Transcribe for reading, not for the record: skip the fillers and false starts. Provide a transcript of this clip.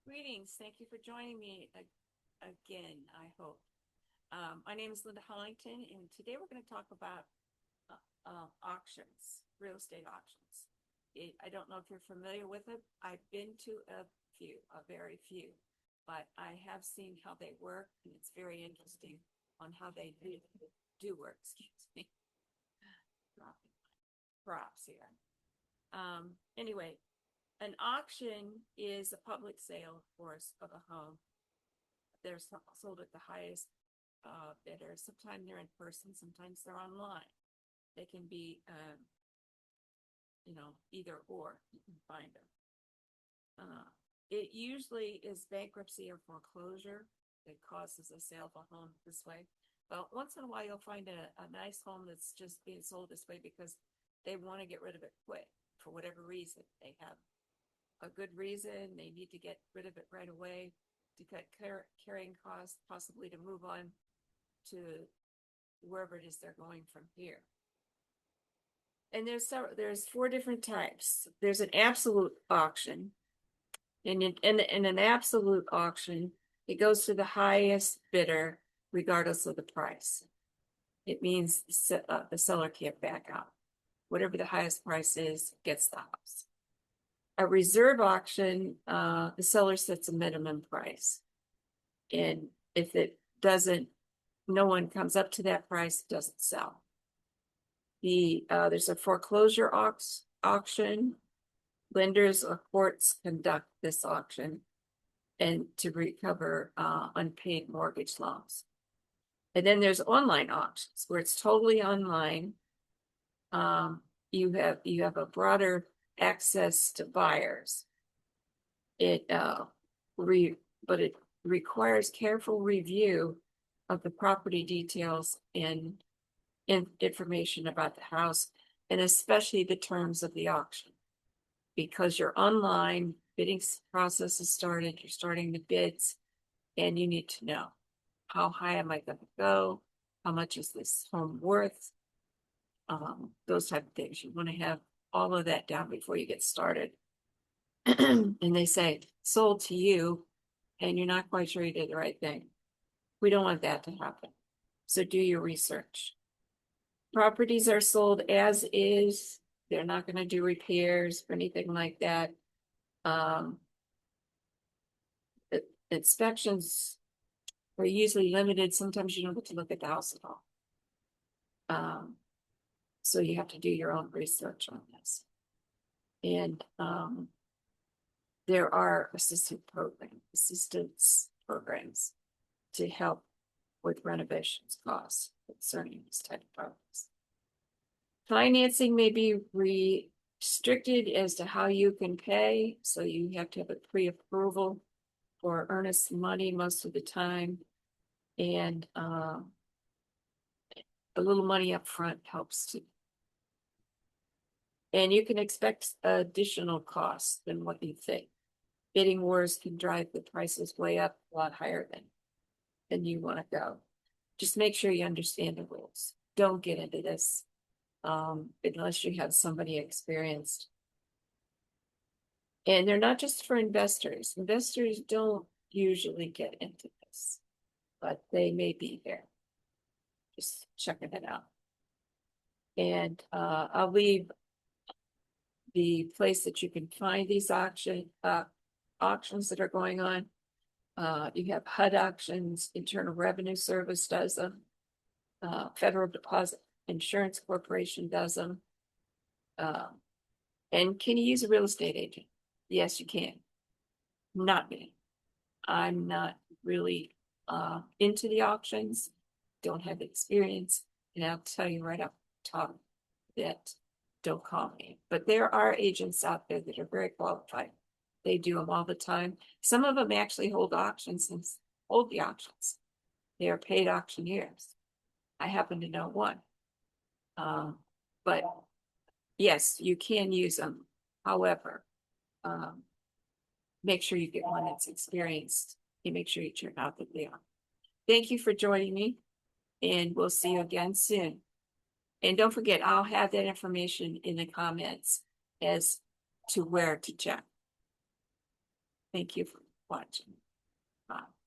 Greetings. Thank you for joining me again, I hope. My name is Linda Hollington, and today we're going to talk about auctions, real estate auctions. I don't know if you're familiar with it. I've been to a very few, but I have seen how they work, and it's very interesting on how they do work. Excuse me. Dropping my props here. Anyway, an auction is a public sale, of course, of a home. They're sold at the highest bidder. Sometimes they're in person, sometimes they're online. They can be, either or. You can find them. It usually is bankruptcy or foreclosure that causes a sale of a home this way. But once in a while, you'll find a nice home that's just being sold this way because they want to get rid of it quick for whatever reason. They have a good reason. They need to get rid of it right away to cut carrying costs, possibly to move on to wherever it is they're going from here. And there's four different types. There's an absolute auction. And in an absolute auction, it goes to the highest bidder, regardless of the price. It means the seller can't back out. Whatever the highest price is, gets the house. A reserve auction, the seller sets a minimum price. And if it doesn't, no one comes up to that price, it doesn't sell. There's a foreclosure auction. Lenders or courts conduct this auction and to recover unpaid mortgage loans. And then there's online auctions where it's totally online. You have a broader access to buyers. But it requires careful review of the property details and information about the house, and especially the terms of the auction. Because you're online, bidding process is started, you're starting the bids, and you need to know, how high am I going to go? How much is this home worth? Those type of things. You want to have all of that down before you get started. And they say, sold to you, and you're not quite sure you did the right thing. We don't want that to happen. So do your research. Properties are sold as is. They're not going to do repairs or anything like that. Inspections are usually limited. Sometimes you don't get to look at the house at all. So you have to do your own research on this. And there are assistance programs to help with renovations costs concerning this type of properties. Financing may be restricted as to how you can pay, so you have to have a pre-approval for earnest money most of the time, and a little money up front helps too. And you can expect additional costs than what you think. Bidding wars can drive the prices way up a lot higher than you want to go. Just make sure you understand the rules. Don't get into this unless you have somebody experienced. And they're not just for investors. Investors don't usually get into this, but they may be there. Just checking it out. And I'll leave the place that you can find these auctions that are going on. You have HUD auctions, Internal Revenue Service does them. Federal Deposit Insurance Corporation does them. And can you use a real estate agent? Yes, you can. Not me. I'm not really into the auctions, don't have experience, and I'll tell you right up top that don't call me. But there are agents out there that are very qualified. They do them all the time. Some of them actually hold auctions and hold the auctions. They are paid auctioneers. I happen to know one. But yes, you can use them. However, make sure you get one that's experienced and make sure you check out that they are. Thank you for joining me, and we'll see you again soon. And don't forget, I'll have that information in the comments as to where to check. Thank you. watching. Bye.